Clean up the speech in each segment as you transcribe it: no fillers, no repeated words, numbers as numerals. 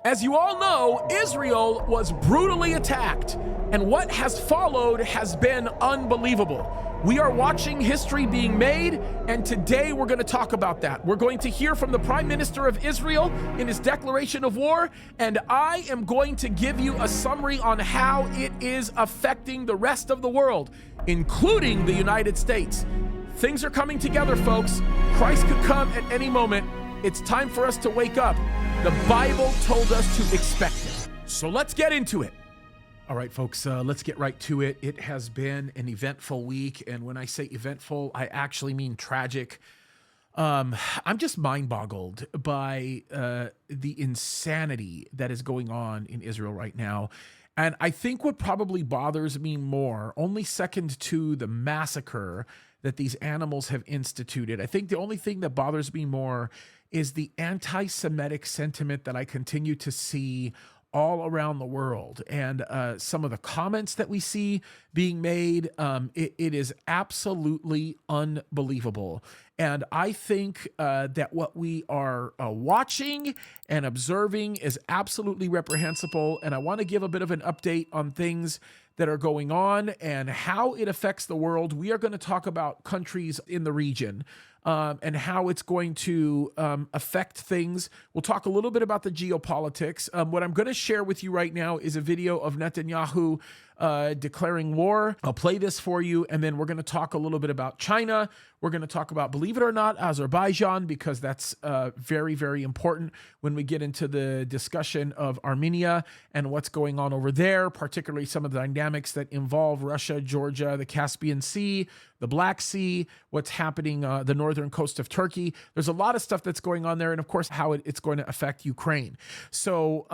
As you all know, Israel was brutally attacked, and what has followed has been unbelievable. We are watching history being made, and today we're going to talk about that. We're going to hear from the Prime Minister of Israel in his declaration of war, and I am going to give you a summary on how it is affecting the rest of the world, including the United States. Things are coming together, folks. Christ could come at any moment. It's time for us to wake up. The Bible told us to expect it. So let's get into it. All right, folks, let's get right to it. It has been an eventful week. And when I say eventful, I actually mean tragic. I'm just mind-boggled by the insanity that is going on in Israel right now. And I think what probably bothers me more, only second to the massacre that these animals have instituted, I think the only thing that bothers me more is the anti-Semitic sentiment that I continue to see all around the world. And some of the comments that we see being made, it is absolutely unbelievable. And I think that what we are watching and observing is absolutely reprehensible. And I want to give a bit of an update on things that are going on and how it affects the world. We are going to talk about countries in the region and how it's going to affect things. We'll talk a little bit about the geopolitics. What I'm going to share with you right now is a video of Netanyahu declaring war. I'll play this for you, and then we're going to talk a little bit about China. We're going to talk about, believe it or not, Azerbaijan, because that's very, very important when we get into the discussion of Armenia and what's going on over there, particularly some of the dynamics that involve Russia, Georgia, the Caspian Sea, the Black Sea, what's happening the northern coast of Turkey. There's a lot of stuff that's going on there, and of course, how it's going to affect Ukraine. So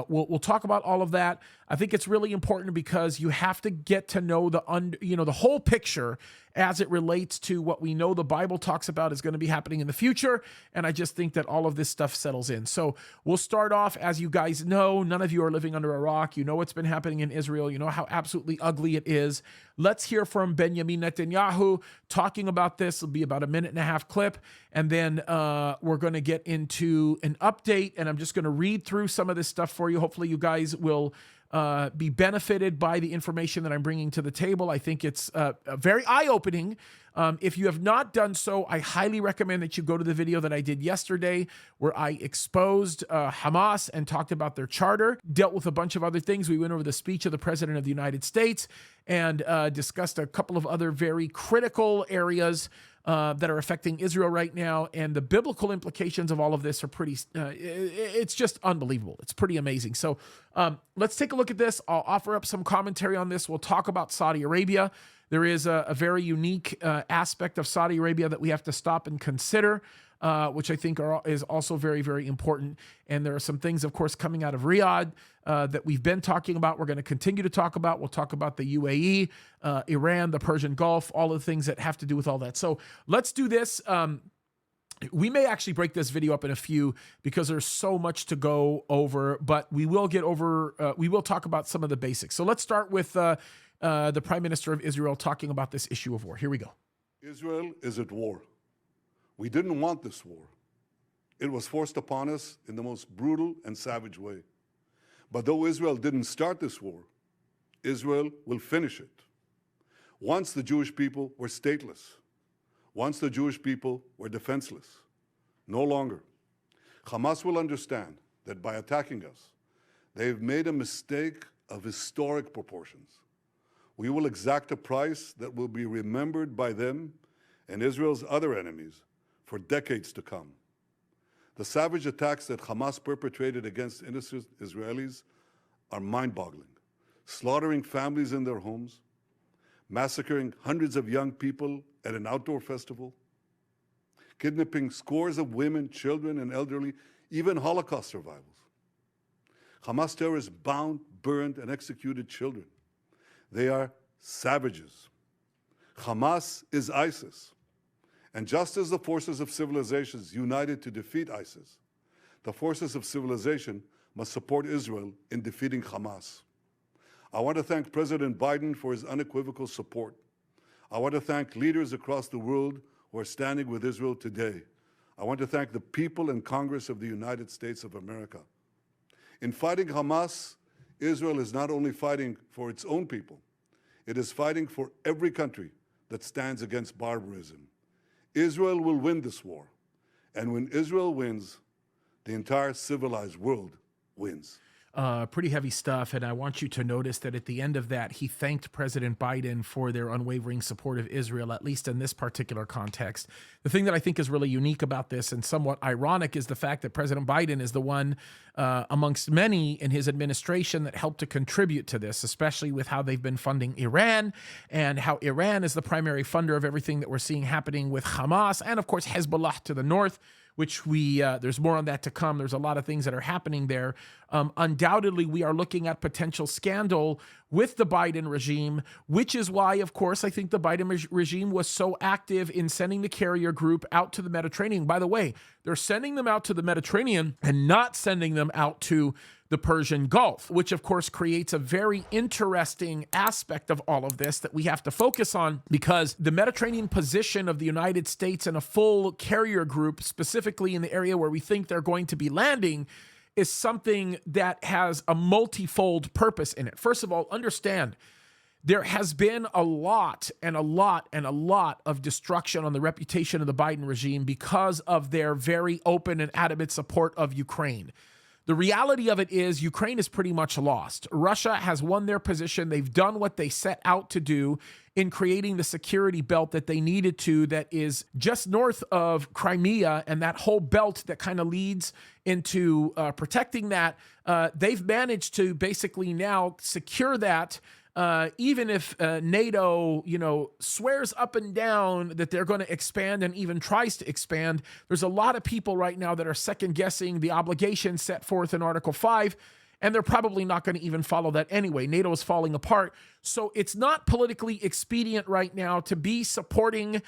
we'll talk about all of that. I think it's really important because you have to get to know the whole picture as it relates to what we know the Bible talks about is going to be happening in the future. And I just think that all of this stuff settles in. So we'll start off, as you guys know, none of you are living under a rock. You know what's been happening in Israel. You know how absolutely ugly it is. Let's hear from Benjamin Netanyahu talking about this. It'll be about a 1.5-minute clip. And then we're going to get into an update. And I'm just going to read through some of this stuff for you. Hopefully you guys will be benefited by the information that I'm bringing to the table. I think it's very eye-opening. If you have not done so, I highly recommend that you go to the video that I did yesterday where I exposed Hamas and talked about their charter, dealt with a bunch of other things. We went over the speech of the President of the United States and discussed a couple of other very critical areas that are affecting Israel right now. And the biblical implications of all of this are pretty, it's just unbelievable. It's pretty amazing. So let's take a look at this. I'll offer up some commentary on this. We'll talk about Saudi Arabia. There is a very unique aspect of Saudi Arabia that we have to stop and consider, which I think is also very, very important. And there are some things, of course, coming out of Riyadh that we've been talking about. We're going to continue to talk about. We'll talk about the UAE, Iran, the Persian Gulf, all of the things that have to do with all that. So let's do this. We may actually break this video up in a few because there's so much to go over, but we will we will talk about some of the basics. So let's start with the Prime Minister of Israel talking about this issue of war. Here we go. Israel is at war. We didn't want this war. It was forced upon us in the most brutal and savage way. But though Israel didn't start this war, Israel will finish it. Once the Jewish people were stateless. Once the Jewish people were defenseless. No longer. Hamas will understand that by attacking us, they've made a mistake of historic proportions. We will exact a price that will be remembered by them and Israel's other enemies for decades to come. The savage attacks that Hamas perpetrated against innocent Israelis are mind-boggling, slaughtering families in their homes, massacring hundreds of young people at an outdoor festival, kidnapping scores of women, children, and elderly, even Holocaust survivors. Hamas terrorists bound, burned, and executed children. They are savages. Hamas is ISIS. And just as the forces of civilizations united to defeat ISIS, the forces of civilization must support Israel in defeating Hamas. I want to thank President Biden for his unequivocal support. I want to thank leaders across the world who are standing with Israel today. I want to thank the people and Congress of the United States of America. In fighting Hamas, Israel is not only fighting for its own people, it is fighting for every country that stands against barbarism. Israel will win this war. And when Israel wins, the entire civilized world wins. Pretty heavy stuff. And I want you to notice that at the end of that, he thanked President Biden for their unwavering support of Israel, at least in this particular context. The thing that I think is really unique about this and somewhat ironic is the fact that President Biden is the one amongst many in his administration that helped to contribute to this, especially with how they've been funding Iran and how Iran is the primary funder of everything that we're seeing happening with Hamas and, of course, Hezbollah to the north, which there's more on that to come. There's a lot of things that are happening there. Undoubtedly, we are looking at potential scandal with the Biden regime, which is why, of course, I think the Biden regime was so active in sending the carrier group out to the Mediterranean. By the way, they're sending them out to the Mediterranean and not sending them out to the Persian Gulf, which of course creates a very interesting aspect of all of this that we have to focus on, because the Mediterranean position of the United States and a full carrier group, specifically in the area where we think they're going to be landing, is something that has a multifold purpose in it. First of all, understand there has been a lot of destruction on the reputation of the Biden regime because of their very open and adamant support of Ukraine. The reality of it is Ukraine is pretty much lost. Russia has won their position. They've done what they set out to do in creating the security belt that they needed to, that is just north of Crimea, and that whole belt that kind of leads into protecting that. They've managed to basically now secure that. Even if NATO, swears up and down that they're going to expand and even tries to expand, there's a lot of people right now that are second guessing the obligations set forth in Article 5, and they're probably not going to even follow that anyway. NATO is falling apart. So it's not politically expedient right now to be supporting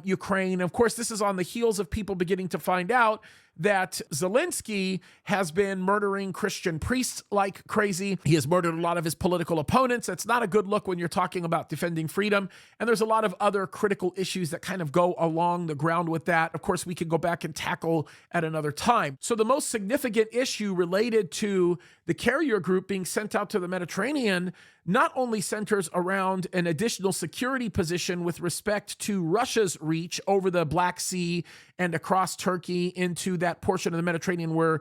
Ukraine. Of course, this is on the heels of people beginning to find out that Zelensky has been murdering Christian priests like crazy. He has murdered a lot of his political opponents. That's not a good look when you're talking about defending freedom. And there's a lot of other critical issues that kind of go along the ground with that. Of course, we could go back and tackle at another time. So the most significant issue related to the carrier group being sent out to the Mediterranean not only centers around an additional security position with respect to Russia's reach over the Black Sea and across Turkey into that portion of the Mediterranean where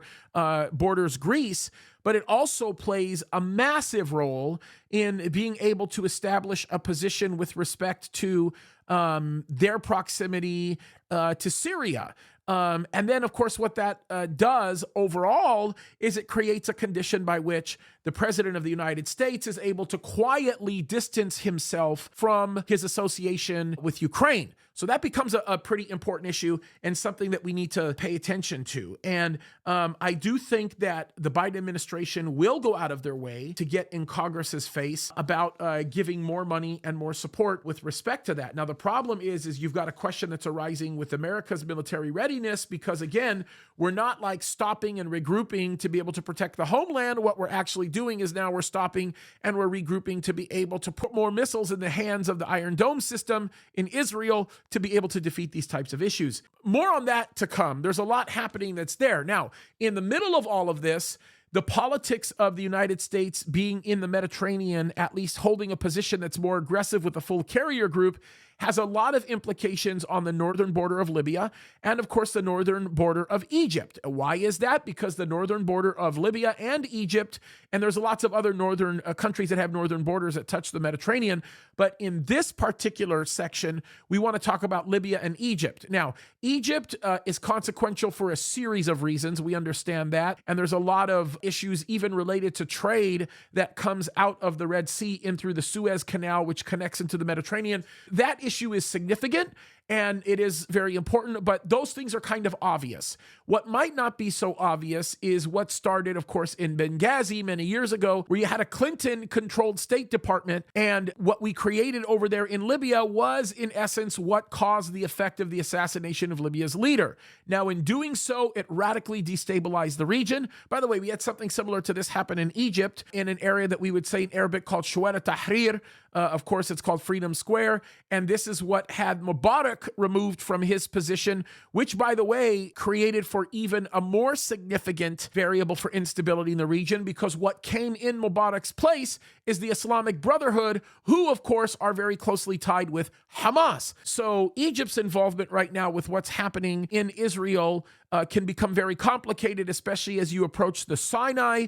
borders Greece, but it also plays a massive role in being able to establish a position with respect to their proximity to Syria. And then, of course, what that does overall is it creates a condition by which the president of the United States is able to quietly distance himself from his association with Ukraine. So that becomes a pretty important issue and something that we need to pay attention to. And I do think that the Biden administration will go out of their way to get in Congress's face about giving more money and more support with respect to that. Now, the problem is you've got a question that's arising with America's military readiness, because again, we're not like stopping and regrouping to be able to protect the homeland. What we're actually doing is now we're stopping and we're regrouping to be able to put more missiles in the hands of the Iron Dome system in Israel to be able to defeat these types of issues. More on that to come. There's a lot happening that's there. Now, in the middle of all of this, the politics of the United States being in the Mediterranean, at least holding a position that's more aggressive with the full carrier group, has a lot of implications on the northern border of Libya and, of course, the northern border of Egypt. Why is that? Because the northern border of Libya and Egypt, and there's lots of other northern countries that have northern borders that touch the Mediterranean, but in this particular section, we want to talk about Libya and Egypt. Now, Egypt is consequential for a series of reasons. We understand that, and there's a lot of issues even related to trade that comes out of the Red Sea in through the Suez Canal, which connects into the Mediterranean. That issue is significant and it is very important, but those things are kind of obvious. What might not be so obvious is what started, of course, in Benghazi many years ago, where you had a Clinton-controlled State Department, and what we created over there in Libya was, in essence, what caused the effect of the assassination of Libya's leader. Now, in doing so, it radically destabilized the region. By the way, we had something similar to this happen in Egypt, in an area that we would say in Arabic called Shawara Tahrir. Of course, it's called Freedom Square, and this is what had Mubarak Barbaric removed from his position, which, by the way, created for even a more significant variable for instability in the region, because what came in Mubarak's place is the Islamic Brotherhood, who, of course, are very closely tied with Hamas. So Egypt's involvement right now with what's happening in Israel can become very complicated, especially as you approach the Sinai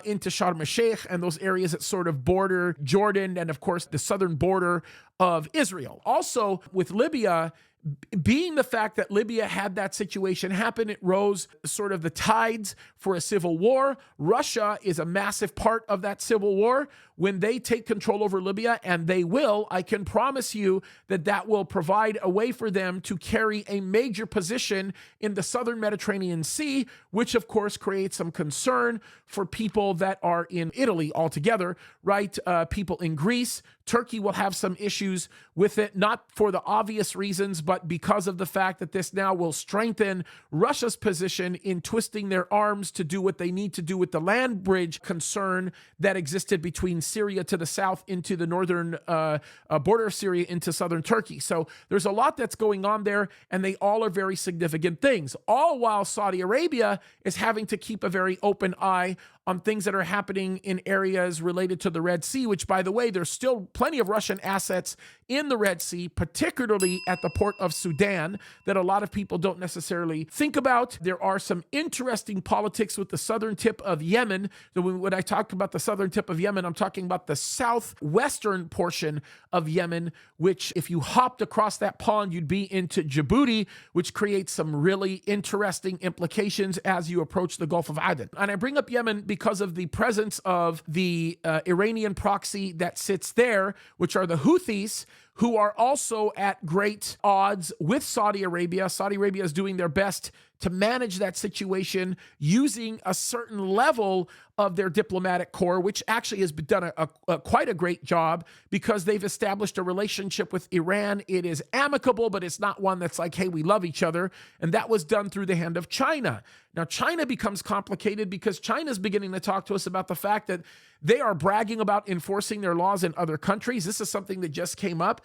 into Sharm el-Sheikh and those areas that sort of border Jordan and, of course, the southern border of Israel. Also, with Libya, being the fact that Libya had that situation happen, it rose sort of the tides for a civil war. Russia is a massive part of that civil war. When they take control over Libya, and they will, I can promise you that that will provide a way for them to carry a major position in the southern Mediterranean Sea, which of course creates some concern for people that are in Italy altogether, right? People in Greece. Turkey will have some issues with it, not for the obvious reasons, but because of the fact that this now will strengthen Russia's position in twisting their arms to do what they need to do with the land bridge concern that existed between Syria to the south into the northern border of Syria into southern Turkey. So there's a lot that's going on there, and they all are very significant things, all while Saudi Arabia is having to keep a very open eye on things that are happening in areas related to the Red Sea, which, by the way, there's still plenty of Russian assets in the Red Sea, particularly at the port of Sudan, that a lot of people don't necessarily think about. There are some interesting politics with the southern tip of Yemen. So when I talk about the southern tip of Yemen, I'm talking about the southwestern portion of Yemen, which if you hopped across that pond, you'd be into Djibouti, which creates some really interesting implications as you approach the Gulf of Aden. And I bring up Yemen because of the presence of the Iranian proxy that sits there, which are the Houthis, who are also at great odds with Saudi Arabia. Saudi Arabia is doing their best to manage that situation using a certain level of their diplomatic corps, which actually has done quite a great job because they've established a relationship with Iran. It is amicable, but it's not one that's like, hey, we love each other. And that was done through the hand of China. Now, China becomes complicated because China's beginning to talk to us about the fact that they are bragging about enforcing their laws in other countries. This is something that just came up.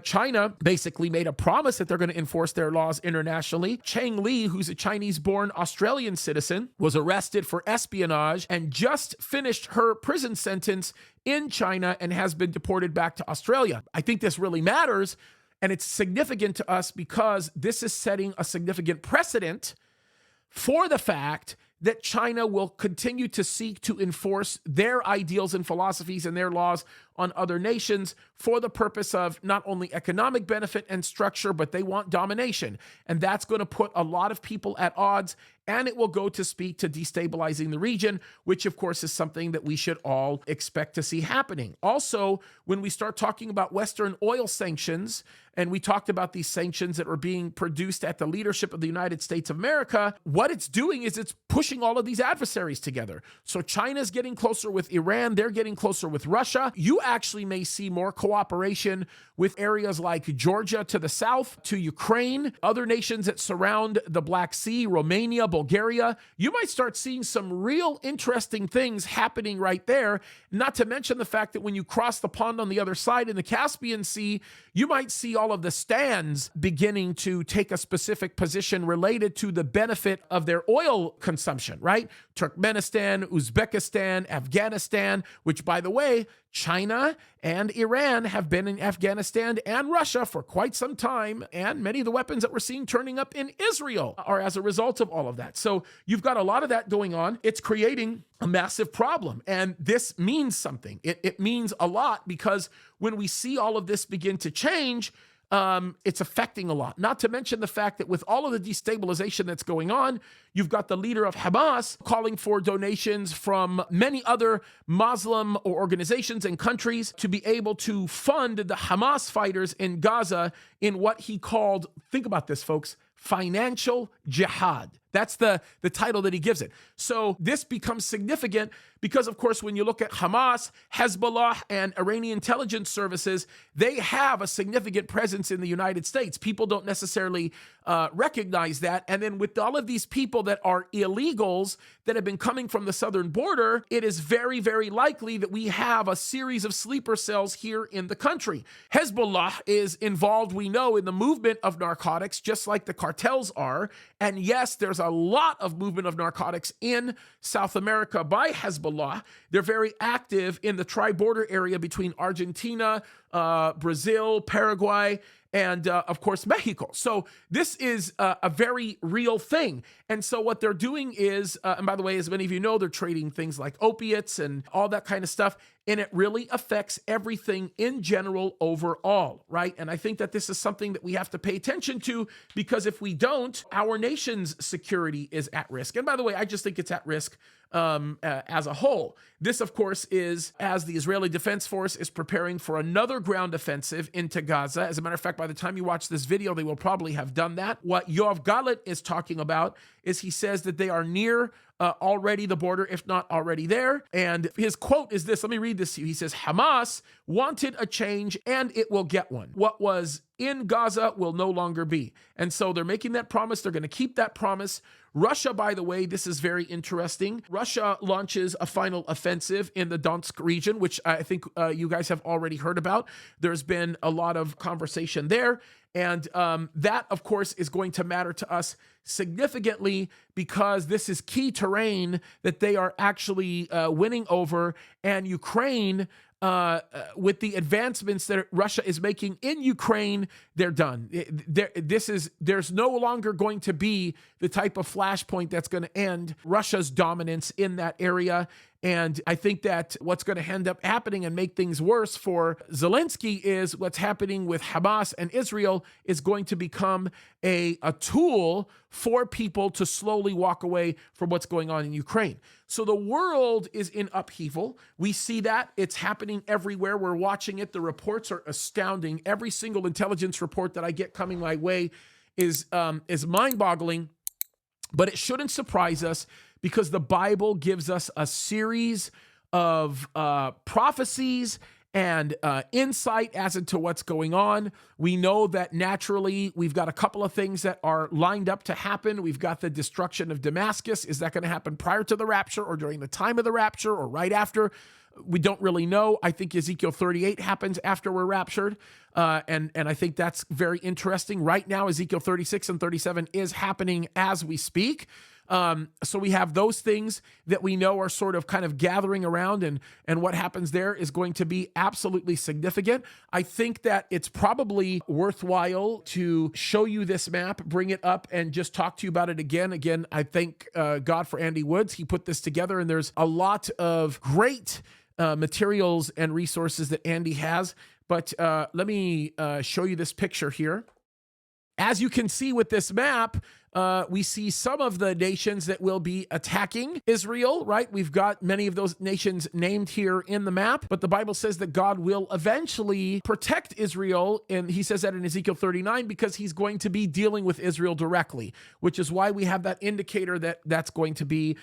China basically made a promise that they're going to enforce their laws internationally. Chang Li, who's a Chinese-born Australian citizen, was arrested for espionage and just finished her prison sentence in China and has been deported back to Australia. I think this really matters, and it's significant to us because this is setting a significant precedent for the fact that China will continue to seek to enforce their ideals and philosophies and their laws on other nations for the purpose of not only economic benefit and structure, but they want domination. And that's going to put a lot of people at odds, and it will go to speak to destabilizing the region, which of course is something that we should all expect to see happening. Also, when we start talking about Western oil sanctions, and we talked about these sanctions that are being produced at the leadership of the United States of America, what it's doing is it's pushing all of these adversaries together. So China's getting closer with Iran, they're getting closer with Russia. You actually may see more cooperation with areas like Georgia to the south, to Ukraine, other nations that surround the Black Sea, Romania, Bulgaria. You might start seeing some real interesting things happening right there, not to mention the fact that when you cross the pond on the other side in the Caspian Sea, you might see all of the stands beginning to take a specific position related to the benefit of their oil consumption, right? Turkmenistan, Uzbekistan, Afghanistan, which, by the way, China and Iran have been in Afghanistan and Russia for quite some time, and many of the weapons that we're seeing turning up in Israel are as a result of all of that. So you've got a lot of that going on. It's creating a massive problem, and this means something. It means a lot because when we see all of this begin to change, it's affecting a lot. Not to mention the fact that with all of the destabilization that's going on, you've got the leader of Hamas calling for donations from many other Muslim organizations and countries to be able to fund the Hamas fighters in Gaza in what he called, think about this, folks, financial jihad. That's the title that he gives it. So this becomes significant because, of course, when you look at Hamas, Hezbollah, and Iranian intelligence services, they have a significant presence in the United States. People don't necessarily recognize that. And then with all of these people that are illegals that have been coming from the southern border, it is very, very likely that we have a series of sleeper cells here in the country. Hezbollah is involved, we know, in the movement of narcotics, just like the cartels are. And yes, there's a lot of movement of narcotics in South America by Hezbollah. They're very active in the tri-border area between Argentina, Brazil, Paraguay, and of course, Mexico. So this is a very real thing. And so what they're doing is, and by the way, as many of you know, they're trading things like opiates and all that kind of stuff. And it really affects everything in general overall, right? And I think that this is something that we have to pay attention to, because if we don't, our nation's security is at risk. And by the way, I just think it's at risk as a whole. This, of course, is as the Israeli Defense Force is preparing for another ground offensive into Gaza. As a matter of fact, by the time you watch this video, they will probably have done that. What Yoav Gallant is talking about is he says that they are near already the border, if not already there. And his quote is this. Let me read this to you. He says, Hamas wanted a change and it will get one. What was in Gaza will no longer be. And so they're making that promise. They're going to keep that promise. Russia, by the way, this is very interesting. Russia launches a final offensive in the Donetsk region, which I think you guys have already heard about. There's been a lot of conversation there. And that, of course, is going to matter to us significantly because this is key terrain that they are actually winning over. And Ukraine, with the advancements that Russia is making in Ukraine, they're done. There's no longer going to be the type of flashpoint that's going to end Russia's dominance in that area. And I think that what's going to end up happening and make things worse for Zelensky is what's happening with Hamas and Israel is going to become a tool for people to slowly walk away from what's going on in Ukraine. So the world is in upheaval. We see that. It's happening everywhere. We're watching it. The reports are astounding. Every single intelligence report that I get coming my way is mind-boggling, but it shouldn't surprise us, because the Bible gives us a series of prophecies and insight as into what's going on. We know that naturally we've got a couple of things that are lined up to happen. We've got the destruction of Damascus. Is that going to happen prior to the rapture or during the time of the rapture or right after? We don't really know. I think Ezekiel 38 happens after we're raptured. And I think that's very interesting. Right now, Ezekiel 36 and 37 is happening as we speak. So we have those things that we know are sort of kind of gathering around, and what happens there is going to be absolutely significant. I think that it's probably worthwhile to show you this map, bring it up, and just talk to you about it again. Again, I thank God for Andy Woods. He put this together, and there's a lot of great materials and resources that Andy has. But let me show you this picture here. As you can see with this map, we see some of the nations that will be attacking Israel, right? We've got many of those nations named here in the map, but the Bible says that God will eventually protect Israel, and he says that in Ezekiel 39 because he's going to be dealing with Israel directly, which is why we have that indicator that that's going to be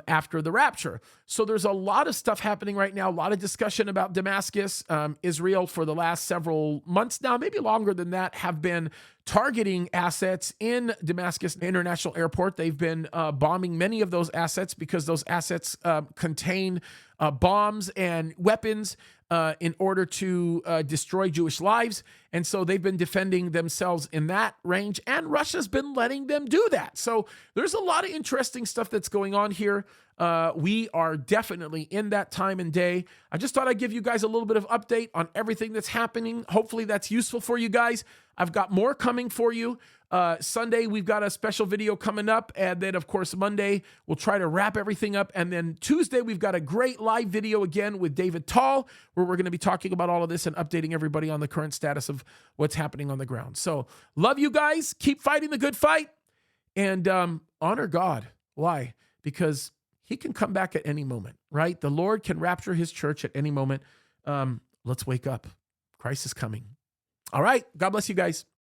after the rapture. So there's a lot of stuff happening right now, a lot of discussion about Damascus. Israel for the last several months now, maybe longer than that, have been targeting assets in Damascus International Airport. They've been bombing many of those assets because those assets contain bombs and weapons in order to destroy Jewish lives. And so they've been defending themselves in that range, and Russia's been letting them do that. So there's a lot of interesting stuff that's going on here. We are definitely in that time and day. I just thought I'd give you guys a little bit of update on everything that's happening. Hopefully that's useful for you guys. I've got more coming for you. Sunday, we've got a special video coming up. And then, of course, Monday, we'll try to wrap everything up. And then Tuesday, we've got a great live video again with David Tall, where we're going to be talking about all of this and updating everybody on the current status of what's happening on the ground. So love you guys. Keep fighting the good fight and honor God. Why? Because he can come back at any moment, right? The Lord can rapture his church at any moment. Let's wake up. Christ is coming. All right. God bless you guys.